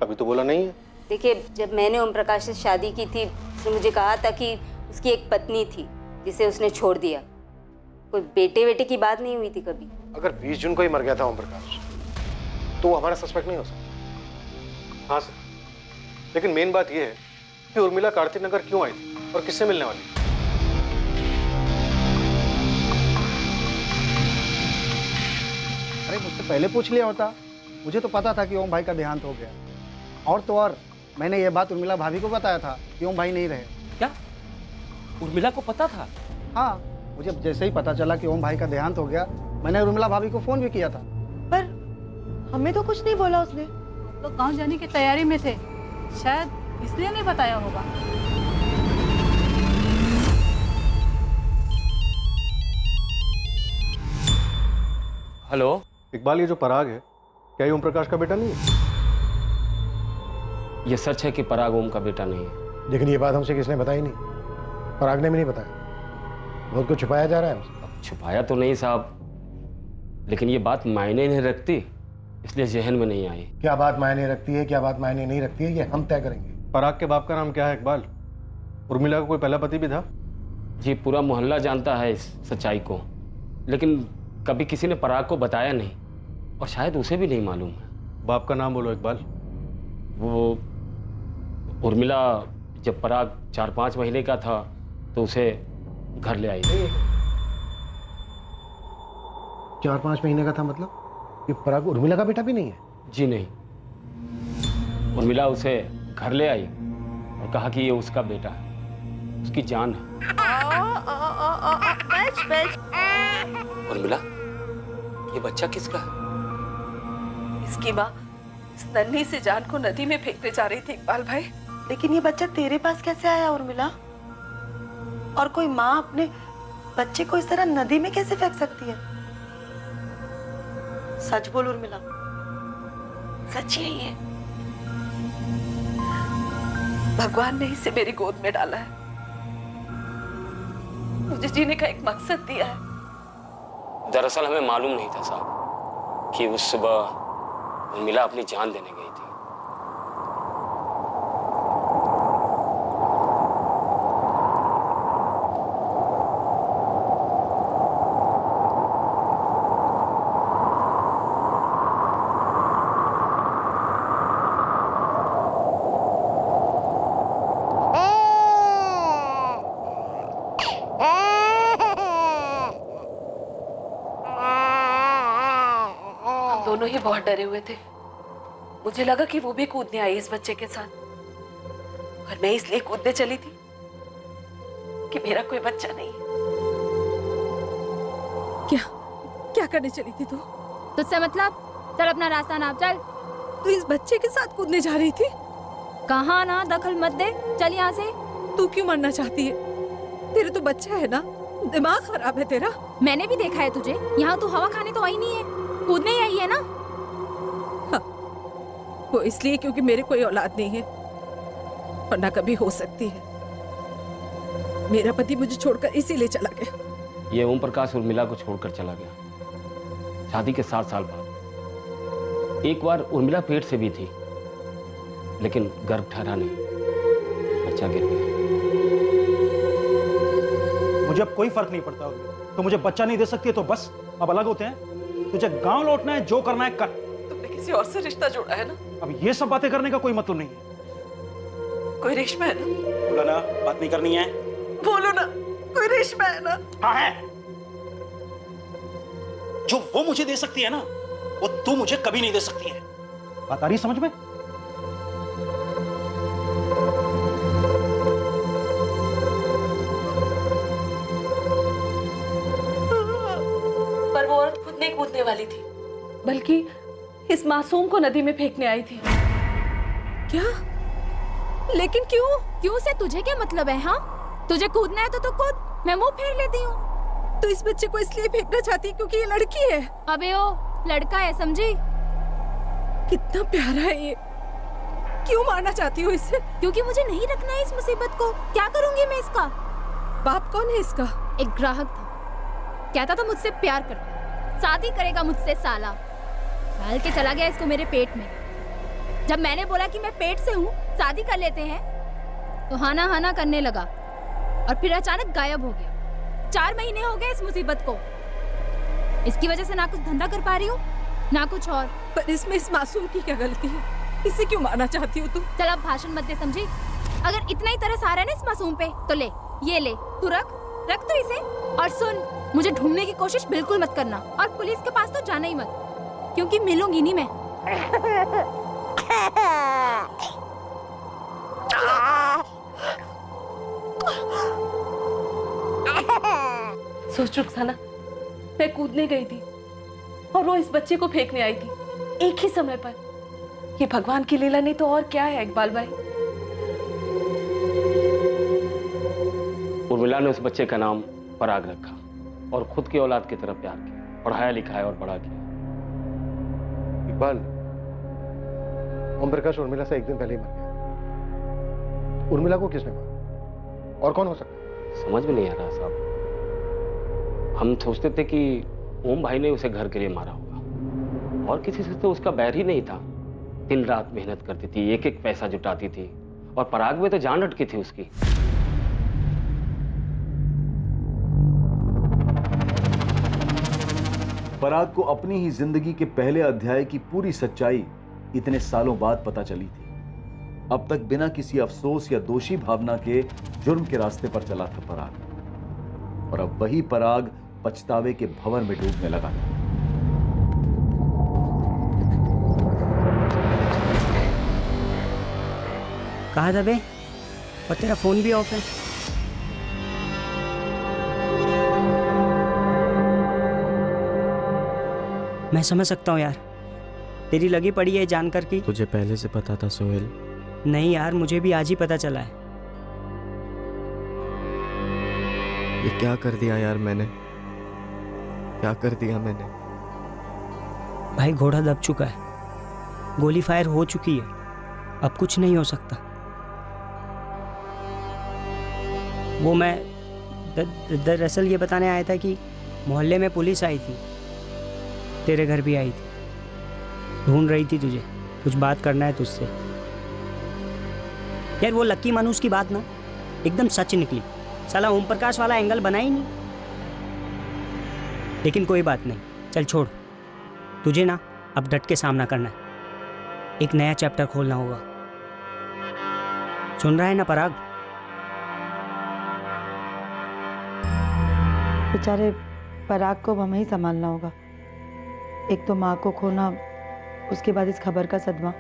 अभी तो बोला नहीं है। देखिए, जब मैंने ओम प्रकाश से शादी की थी, उसने मुझे कहा था कि उसकी एक पत्नी थी जिसे उसने छोड़ दिया। कोई बेटे बेटे की बात नहीं हुई थी कभी। अगर 20 जून को ही मर गया था ओम प्रकाश, तो वो हमारा सस्पेक्ट नहीं हो सकता। हाँ सर, लेकिन मेन बात यह है कि उर्मिला कार्तिक नगर क्यों आई थी और किससे मिलने वाली? अरे मुझसे पहले पूछ लिया होता, मुझे तो पता था कि ओम भाई का देहांत हो गया। और तो और मैंने ये बात उर्मिला भाभी को बताया था कि ओम भाई नहीं रहे। क्या उर्मिला को पता था? हाँ, मुझे जैसे ही पता चला कि ओम भाई का देहांत हो गया, मैंने उर्मिला भाभी को फोन भी किया था। पर हमें तो कुछ नहीं बोला उसने। तो गांव जाने की तैयारी में थे, शायद इसलिए नहीं बताया होगा। हेलो इकबाल, ये जो पराग है, क्या ये ओम प्रकाश का बेटा नहीं है? ये सच है कि पराग ओम का बेटा नहीं है, लेकिन ये बात हमसे किसने बताई नहीं? पराग ने भी नहीं बताया। बहुत कुछ छुपाया जा रहा है हमसे। अब छुपाया तो नहीं साहब, लेकिन ये बात मायने नहीं रखती, इसलिए जहन में नहीं आई। क्या बात मायने रखती है, क्या बात मायने नहीं रखती है, ये हम तय करेंगे। पराग के बाप का नाम क्या है इकबाल? उर्मिला का कोई पहला पति भी था? जी, पूरा मोहल्ला जानता है इस सच्चाई को, लेकिन कभी किसी ने पराग को बताया नहीं, और शायद उसे भी नहीं मालूम है। बाप का नाम बोलो इकबाल। वो उर्मिला जब पराग 4-5 महीने का था तो उसे घर ले आई। 4-5 महीने का था मतलब? ये पराग उर्मिला का बेटा भी नहीं है? जी नहीं, उर्मिला उसे घर ले आई और कहा कि ये उसका बेटा है, उसकी जान है। उर्मिला, ये बच्चा किसका है? इसकी माँ इस नन्ही से जान को नदी में फेंकने जा रही थी इकबाल भाई। लेकिन ये बच्चा तेरे पास कैसे आया उर्मिला? और कोई माँ अपने बच्चे को इस तरह नदी में कैसे फेंक सकती है? सच बोल उर्मिला। सच यही है, भगवान ने इसे मेरी गोद में डाला है, मुझे जीने का एक मकसद दिया है। दरअसल हमें मालूम नहीं था साहब कि उस सुबह उर्मिला अपनी जान देने गई थी। दोनों ही बहुत डरे हुए थे। मुझे लगा कि वो भी कूदने आई इस बच्चे के साथ, और मैं इसलिए कूदने चली थी कि मेरा कोई बच्चा नहीं है। क्या करने चली थी तू? तुझसे मतलब? चल अपना रास्ता नाप, चल। तू इस बच्चे के साथ कूदने जा रही थी? कहाँ ना, दखल मत दे, चल यहाँ से। तू क्यों मरना चाहती है? तेरे तो बच्चा है ना, दिमाग खराब है तेरा। मैंने भी देखा है तुझे, यहाँ तू हवा खाने तो आई नहीं है, कूदने ही आई है ना। हाँ, वो इसलिए क्योंकि मेरे कोई औलाद नहीं है, वरना कभी हो सकती है। मेरा पति मुझे छोड़कर इसीलिए चला गया। ये ओम प्रकाश उर्मिला को छोड़कर चला गया शादी के 7 साल बाद। एक बार उर्मिला पेट से भी थी, लेकिन गर्भ ठहरा नहीं, बच्चा गिर गया। मुझे अब कोई फर्क नहीं पड़ता होगी। तो मुझे बच्चा नहीं दे सकती है तो बस अब अलग होते हैं। तुझे गांव लौटना है, जो करना है कर। तुमने किसी और से रिश्ता जोड़ा है ना? अब ये सब बातें करने का कोई मतलब नहीं है। कोई रेशमा है ना? बोला ना, बात नहीं करनी है। बोलो ना, कोई रेशमा है ना? हाँ है। जो वो मुझे दे सकती है ना, वो तू मुझे कभी नहीं दे सकती है। बात आ रही है समझ में? पर वो औरत खुद नहीं कूदने वाली थी, बल्कि इस मासूम को नदी में फेंकने आई थी। क्या? लेकिन क्यों? क्यों से तुझे क्या मतलब है? हाँ, तुझे कूदना है तो तू कूद, मैं मुंह फेर लेती हूँ। तो इस बच्चे को इसलिए फेंकना चाहती है क्योंकि ये लड़की है? अबे ओ, लड़का है, समझी? कितना प्यारा है ये, क्यों मारना चाहती हो इसे? क्योंकि मुझे नहीं रखना है इस मुसीबत को। क्या करूंगी मैं इसका? बाप कौन है इसका? एक ग्राहक था, कहता था मुझसे प्यार करता है, शादी करेगा मुझसे साला। डाल के चला गया इसको मेरे पेट में। जब मैंने बोला कि मैं पेट से हूँ, शादी कर लेते हैं, तो हाना हाना करने लगा और फिर अचानक गायब हो गया। 4 महीने हो गए इस मुसीबत को। इसकी वजह से ना कुछ धंधा कर पा रही हूँ, ना कुछ और। पर इसमें इस मासूम की क्या गलती है? इसे क्यों मारना चाहती हो तुम? चल अब भाषण मत दे, समझी? अगर इतना ही तरस आ रहा है ना इस मासूम पे, तो ले, ये ले, तू रख तो इसे। और सुन, मुझे ढूंढने की कोशिश बिल्कुल मत करना, और पुलिस के पास तो जाना ही मत, क्योंकि मिलूंगी नहीं मैं। सोच रुखसाना, मैं कूदने गई थी और वो इस बच्चे को फेंकने आई थी, एक ही समय पर। ये भगवान की लीला नहीं तो और क्या है इकबाल भाई? उर्मिला ने उस बच्चे का नाम पराग रखा और खुद की औलाद की तरह प्यार किया, पढ़ाया लिखाया और बड़ा किया। इकबाल, ओम प्रकाश उर्मिला से एक दिन पहले ही मर गया। उर्मिला को किसने मारा और कौन हो सकता है? समझ में नहीं आ रहा साहब। हम सोचते थे कि ओम भाई ने उसे घर के लिए मारा होगा, और किसी से तो उसका बैर ही नहीं था। दिन रात मेहनत करती थी, एक एक पैसा जुटाती थी, और पराग में तो जान अटकी थी उसकी। पराग को अपनी ही जिंदगी के पहले अध्याय की पूरी सच्चाई इतने सालों बाद पता चली थी। अब तक बिना किसी अफसोस या दोषी भावना के जुर्म के रास्ते पर चला था पराग, और अब वही पराग पछतावे के भंवर में डूबने लगा था। कहा था बे? और तेरा फोन भी ऑफ है। मैं समझ सकता हूँ यार, तेरी लगी पड़ी है जानकर की। तुझे पहले से पता था सोहेल? नहीं यार, मुझे भी आज ही पता चला है। ये क्या कर दिया यार मैंने, क्या कर दिया मैंने? भाई घोड़ा दब चुका है, गोली फायर हो चुकी है, अब कुछ नहीं हो सकता। वो मैं दरअसल ये बताने आया था कि मोहल्ले में पुलिस आई थी, तेरे घर भी आई थी, ढूंढ रही थी तुझे, कुछ बात करना है तुझसे। यार वो लक्की मानुस की बात ना एकदम सच निकली, साला ओम प्रकाश वाला एंगल बना ही नहीं। लेकिन कोई बात नहीं, चल छोड़, तुझे ना अब डट के सामना करना है, एक नया चैप्टर खोलना होगा। सुन रहा है ना पराग? बेचारे पराग को हमें ही संभालना होगा। एक तो माँ को खोना, उसके बाद इस खबर का सदमा।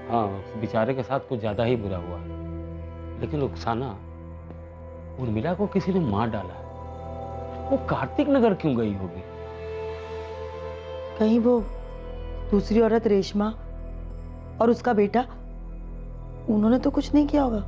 हाँ, बेचारे के साथ कुछ ज्यादा ही बुरा हुआ, लेकिन रुखसाना, उर्मिला को किसी ने मार डाला। वो कार्तिक नगर क्यों गई होगी? कहीं वो दूसरी औरत रेशमा और उसका बेटा, उन्होंने तो कुछ नहीं किया होगा।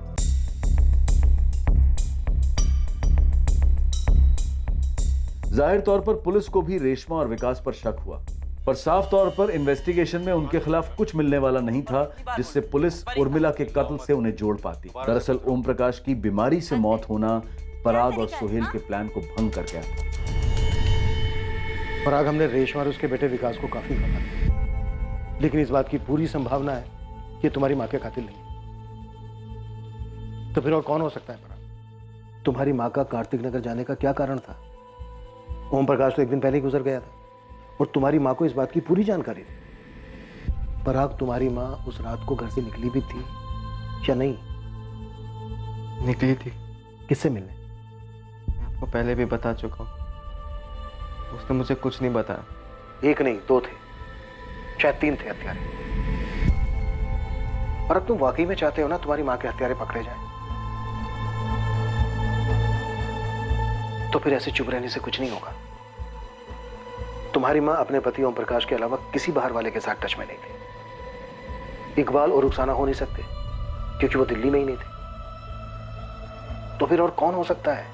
जाहिर तौर पर पुलिस को भी रेशमा और विकास पर शक हुआ, पर साफ तौर पर इन्वेस्टिगेशन में उनके खिलाफ कुछ मिलने वाला नहीं था जिससे पुलिस उर्मिला के कत्ल से उन्हें जोड़ पाती। दरअसल ओम प्रकाश की बीमारी से मौत होना पराग और सोहेल के प्लान को भंग कर गया। पराग, हमने रेशमा और उसके बेटे विकास को काफी भगा दिया, लेकिन इस बात की पूरी संभावना है कि तुम्हारी माँ के कातिल नहीं। तो फिर और कौन हो सकता है पराग? तुम्हारी माँ का कार्तिक नगर जाने का क्या कारण था? ओम प्रकाश तो एक दिन पहले ही गुजर गया था और तुम्हारी माँ को इस बात की पूरी जानकारी थी। पराग, तुम्हारी माँ उस रात को घर से निकली भी थी या नहीं? निकली थी। किससे मिलने? मैं आपको पहले भी बता चुका हूँ, उसने मुझे कुछ नहीं बताया। एक नहीं, दो थे, शायद तीन थे हत्यारे। और अब तुम वाकई में चाहते हो ना तुम्हारी माँ के हत्यारे पकड़े जाए, तो फिर ऐसे चुप रहने से कुछ नहीं होगा। तुम्हारी माँ अपने पति ओम प्रकाश के अलावा किसी बाहर वाले के साथ टच में नहीं थे। इकबाल और रुखसाना हो नहीं सकते क्योंकि वो दिल्ली में ही नहीं थे। तो फिर और कौन हो सकता है?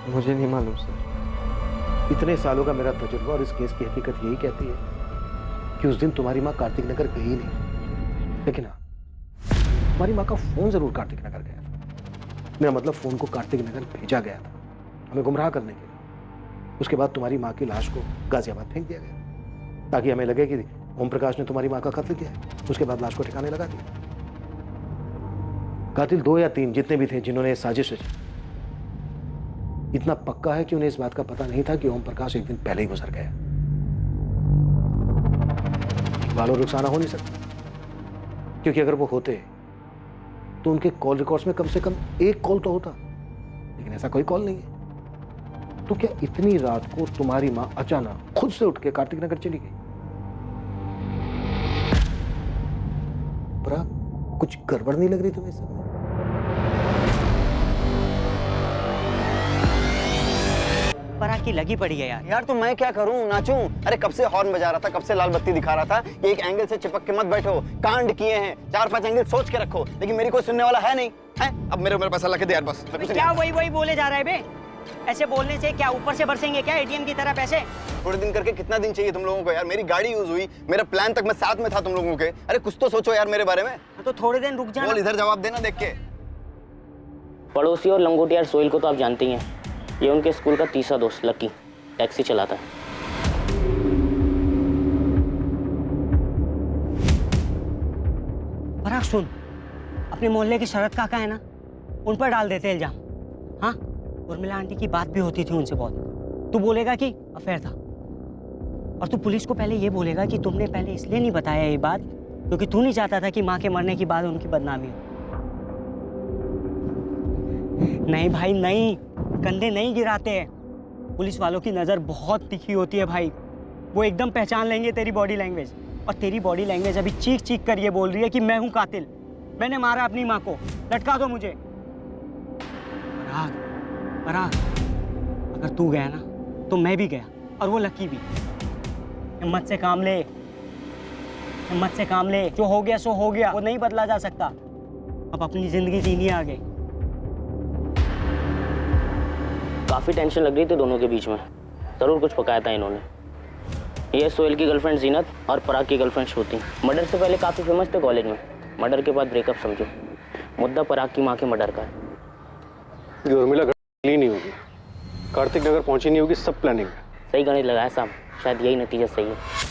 मुझे नहीं मालूम सर। इतने सालों का मेरा तजुर्बा और इस केस की हकीकत यही कहती है कि उस दिन तुम्हारी माँ कार्तिक नगर गई नहीं, लेकिन हाँ, तुम्हारी माँ का फोन जरूर कार्तिक नगर गया था। मेरा मतलब फोन को कार्तिक नगर भेजा गया था हमें गुमराह करने के लिए। उसके बाद तुम्हारी माँ की लाश को गाजियाबाद फेंक दिया गया ताकि हमें लगे कि ओम प्रकाश ने तुम्हारी माँ का कत्ल किया है। उसके बाद लाश को ठिकाने लगा दिया। कातिल 2 या 3 जितने भी थे जिन्होंने ये साजिश रची, इतना पक्का है कि उन्हें इस बात का पता नहीं था कि ओम प्रकाश एक दिन पहले ही गुजर गया। इकबाल और रुखसाना हो नहीं सकता, क्योंकि अगर वो होते तो उनके कॉल रिकॉर्ड्स में कम से कम एक कॉल तो होता, लेकिन ऐसा कोई कॉल नहीं है। तो क्या इतनी रात को तुम्हारी मां अचानक खुद से उठ के कार्तिक नगर चली गई? पराग, कुछ गड़बड़ नहीं लग रही तुम्हें इस समय? पराग की लगी पड़ी है यार। यार तो मैं क्या करूं, नाचूं? अरे कब से हॉर्न बजा रहा था, कब से लाल बत्ती दिखा रहा था कि एक एंगल से चिपक के मत बैठो, कांड किए हैं, 4-5 एंगल सोच के रखो, लेकिन मेरी कोई सुनने वाला है नहीं है। अब मेरे पैसा ला के दे यार बस। क्या वही बोले जा रहा है बे? ऐसे बोलने से क्या ऊपर से बरसेंगे क्या एटीएम की तरह पैसे? थोड़े दिन करके कितना दिन चाहिए तुम लोगों को यार? मेरी गाड़ी यूज हुई, मेरा प्लान तक मैं साथ में था तुम लोगों के। अरे कुछ तो सोचो यार मेरे बारे में। तो थोड़े दिन रुक जाना। बोल, इधर जवाब देना देख के। पड़ोसी और लंगोटियार सोहेल को तो आप जानती हैं, ये उनके स्कूल का तीसरा दोस्त लकी टैक्सी चलाता है। पराग सुन, अपने मोहल्ले के शरद काका है ना, उन पर डाल देते इल्जाम। हाँ, उर्मिला आंटी की बात भी होती थी उनसे बहुत। तू बोलेगा कि अफेयर था, और तू पुलिस को पहले ये बोलेगा कि तुमने पहले इसलिए नहीं बताया ये बात क्योंकि तू नहीं चाहता था कि माँ के मरने की बाद उनकी बदनामी हो। नहीं भाई नहीं, कंधे नहीं गिराते हैं। पुलिस वालों की नज़र बहुत तिखी होती है भाई, वो एकदम पहचान लेंगे तेरी बॉडी लैंग्वेज। और तेरी बॉडी लैंग्वेज अभी चीख चीख कर ये बोल रही है कि मैं हूँ कातिल, मैंने मारा अपनी माँ को, लटका दो मुझे। पराग, अगर तू गया ना तो मैं भी गया, और वो लकी भी। हिम्मत से काम ले, हिम्मत से काम ले। जो हो गया सो हो गया, वो नहीं बदला जा सकता। अब अपनी जिंदगी जीनी है आगे। काफ़ी टेंशन लग रही थी दोनों के बीच में, ज़रूर कुछ पकाया था इन्होंने। ये सोहेल की गर्लफ्रेंड जीनत और पराग की गर्लफ्रेंड श्रुति मर्डर से पहले काफ़ी फेमस थे कॉलेज में। मर्डर के बाद ब्रेकअप समझो। मुद्दा पराग की माँ के मर्डर का है। ये उर्मिला गली नहीं होगी, कार्तिक नगर पहुंची नहीं होगी, सब प्लानिंग है। सही गणित लगाया साहब, शायद यही नतीजा सही है।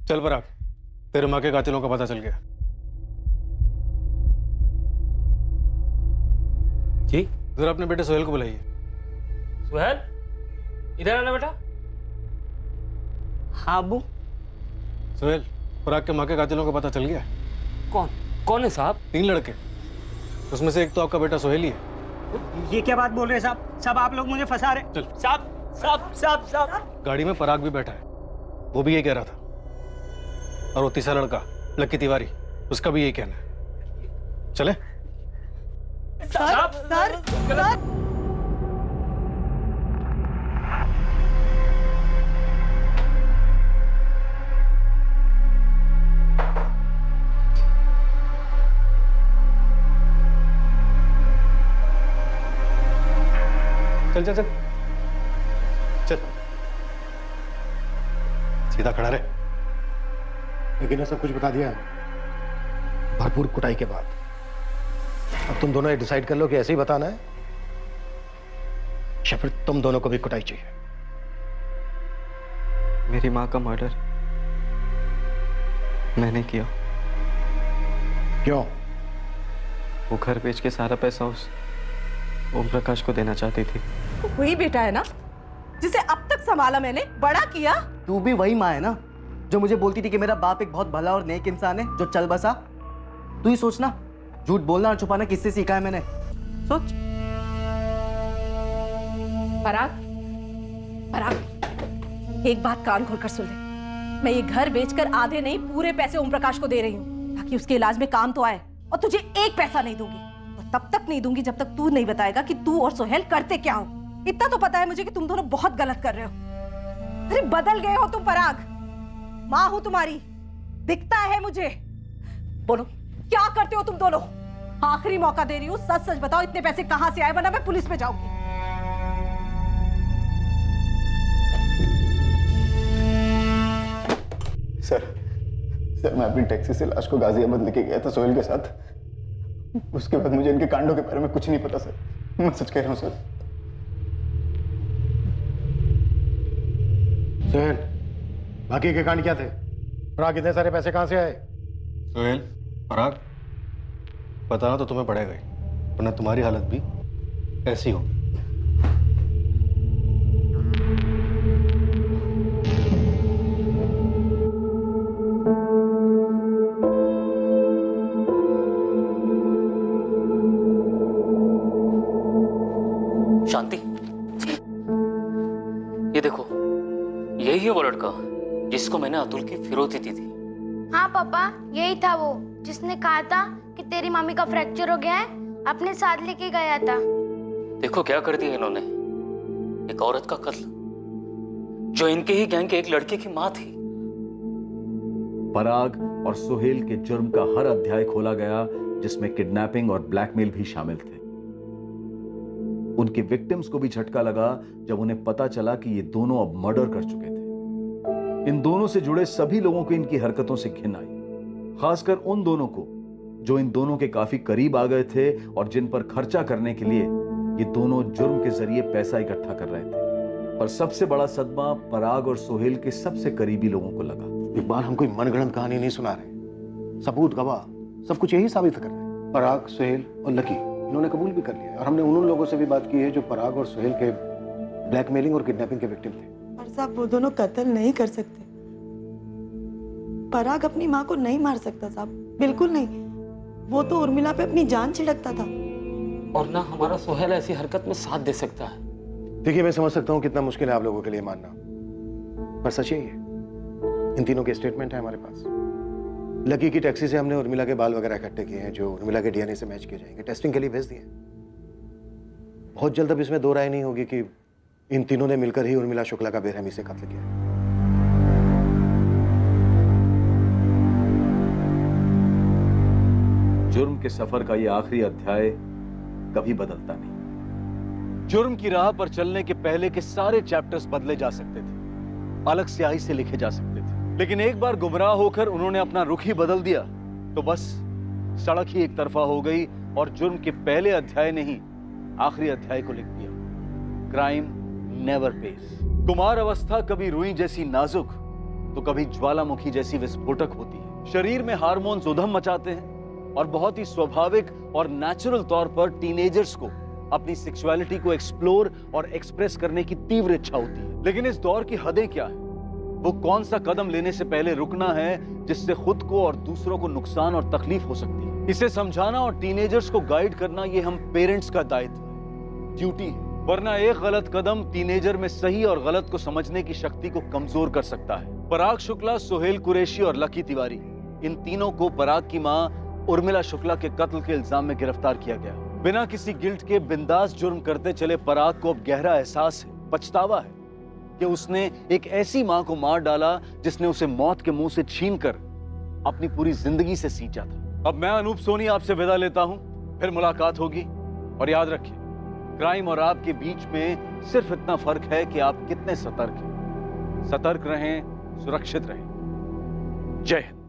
चल पराग, तेरे माँ के कातिलों का पता चल गया। जी जरा अपने बेटे सोहेल को बुलाइए। सोहेल, इधर आना बेटा। हाँ अब्बू। सोहेल, पराग के माँ के कातिलों का पता चल गया। कौन है साहब? 3 लड़के, उसमें से एक तो आपका बेटा सोहेल ही है। ये क्या बात बोल रहे हैं साहब? सब आप लोग मुझे फंसा रहे। चल साहब, साहब, साहब, साहब। गाड़ी में पराग भी बैठा है, वो भी ये कह रहा था। और वो तीसरा लड़का लक्की तिवारी, उसका भी यही कहना है। चले? सर सर सर चल चल चल चल, सीधा खड़ा रहे। लेकिन ये सब कुछ बता दिया भरपूर कुटाई के बाद। अब तुम दोनों ये डिसाइड कर लो कि ऐसे ही बताना है या फिर तुम दोनों को भी कुटाई चाहिए। मेरी माँ का मर्डर मैंने किया। क्यों? वो घर बेच के सारा पैसा उस ओम प्रकाश को देना चाहती थी। वही बेटा है ना जिसे अब तक संभाला मैंने, बड़ा किया। तू भी वही माँ है ना जो मुझे बोलती थी कि मेरा बाप एक बहुत भला और नेक इंसान है जो चल बसा। तू ही सोचना, झूठ बोलना और छुपाना किससे सीखा है मैंने? सोच। पराग, पराग, एक बात कान खोलकर सुन ले। मैं ये घर बेचकर आधे नहीं पूरे पैसे ओम प्रकाश को दे रही हूँ ताकि उसके इलाज में काम तो आए, और तुझे एक पैसा नहीं दूंगी। और तब तक नहीं दूंगी जब तक तू नहीं बताएगा कि तू और सोहेल करते क्या हो। इतना तो पता है मुझे कि तुम दोनों बहुत गलत कर रहे हो। अरे बदल गए हो तुम पराग। माँ हूं तुम्हारी, दिखता है मुझे। बोलो क्या करते हो तुम दोनों? आखिरी मौका दे रही हूँ, सच सच बताओ इतने पैसे कहां से आए, वरना मैं पुलिस में जाऊंगी। सर मैं अपनी टैक्सी से लाश को गाजियाबाद लेके गया था सोहेल के साथ। उसके बाद मुझे इनके कांडों के बारे में कुछ नहीं पता सर, मैं सच कह रहा हूँ सर। सोहेल, बाकी के कांड क्या थे? पराग इतने सारे पैसे कहां से आए? सोहेल, पराग, बताना तो तुम्हें पड़ेगा ही, वरना तुम्हारी हालत भी ऐसी होगी। शांति, ये देखो, यही है वो लड़का जिसको मैंने अतुल की फिरौती दी थी। हाँ पापा, यही था वो जिसने कहा था कि तेरी मम्मी का फ्रैक्चर हो गया है, अपने साथ लेके गया था। देखो क्या कर दिया इन्होंने, एक औरत का कत्ल जो इनके ही गैंग के एक लड़के की माँ थी। पराग और सोहेल के जुर्म का हर अध्याय खोला गया जिसमें किडनैपिंग और ब्लैकमेल भी शामिल थे। उनके विक्टिम्स को भी झटका लगा जब उन्हें पता चला कि ये दोनों अब मर्डर कर चुके थे। इन दोनों से जुड़े सभी लोगों को इनकी हरकतों से घिन आई, खासकर उन दोनों को जो इन दोनों के काफी करीब आ गए थे और जिन पर खर्चा करने के लिए ये दोनों जुर्म के जरिए पैसा इकट्ठा कर रहे थे। पर सबसे बड़ा सदमा पराग और सोहेल के सबसे करीबी लोगों को लगा। इकबाल, हम कोई मनगढ़ंत कहानी नहीं सुना रहे, सबूत गवाह सब कुछ यही साबित कर रहे हैं। पराग, सोहेल और लकी इन्होंने कबूल भी कर लिया और हमने उन लोगों से भी बात की है जो पराग और सोहेल के ब्लैकमेलिंग और किडनैपिंग के विक्टिम थे। और साहब वो दोनों कत्ल नहीं कर सकते। पराग अपनी माँ को नहीं मार सकता साहब, बिल्कुल नहीं। वो तो उर्मिला पे अपनी जान छिड़कता था। और ना हमारा सोहेल ऐसी हरकत में साथ दे सकता है। देखिए, मैं समझ सकता हूँ कितना मुश्किल है आप लोगों के लिए मानना, पर सच यही है। इन तीनों के स्टेटमेंट है हमारे पास। लकी की टैक्सी से हमने उर्मिला के बाल वगैरह इकट्ठे किए हैं जो उर्मिला के डीएनए से मैच किए जाएंगे, टेस्टिंग के लिए भेज दिए। बहुत जल्द अब इसमें दो राय नहीं होगी कि इन तीनों ने मिलकर ही उर्मिला शुक्ला का बेरहमी से कत्ल किया। जुर्म के सफर का ये आखिरी अध्याय कभी बदलता नहीं। जुर्म की राह पर चलने के पहले के सारे चैप्टर्स बदले जा सकते थे, अलग स्याही से लिखे जा सकते थे, लेकिन एक बार गुमराह होकर उन्होंने अपना रुख ही बदल दिया तो बस सड़क ही एक तरफा हो गई और जुर्म के पहले अध्याय ने ही आखिरी अध्याय को लिख दिया। Crime never pace. कुमार अवस्था कभी रुई जैसी नाजुक तो कभी ज्वालामुखी जैसी विस्फोटक होती है। शरीर में हार्मोन्स उधम मचाते हैं और बहुत ही स्वाभाविक और नेचुरल तौर पर टीनेजर्स को अपनी सेक्सुअलिटी को एक्सप्लोर और एक्सप्रेस करने की तीव्र इच्छा होती है। लेकिन इस दौर की हदें क्या है? वो कौन सा कदम लेने से पहले रुकना है जिससे खुद को और दूसरों को नुकसान और तकलीफ हो सकती है? इसे समझाना और टीनेजर्स को गाइड करना ये हम पेरेंट्स का दायित्व है, ड्यूटी है। वरना एक गलत कदम टीनेजर में सही और गलत को समझने की शक्ति को कमजोर कर सकता है। पराग शुक्ला, सुहेल कुरैशी और लकी तिवारी, इन तीनों को पराग की मां उर्मिला शुक्ला के कत्ल के इल्जाम में गिरफ्तार किया गया। बिना किसी गिल्ट के बिंदास जुर्म करते चले पराग को अब गहरा एहसास है, पछतावा है कि उसने एक ऐसी मां को मार डाला जिसने उसे मौत के मुंह से छीनकर अपनी पूरी जिंदगी से सींचा था। अब मैं अनूप सोनी आपसे विदा लेता हूं, फिर मुलाकात होगी। और याद रखिए, क्राइम और आपके बीच में सिर्फ इतना फर्क है कि आप कितने सतर्क हैं। सतर्क रहें, सुरक्षित रहें। जय हिंद।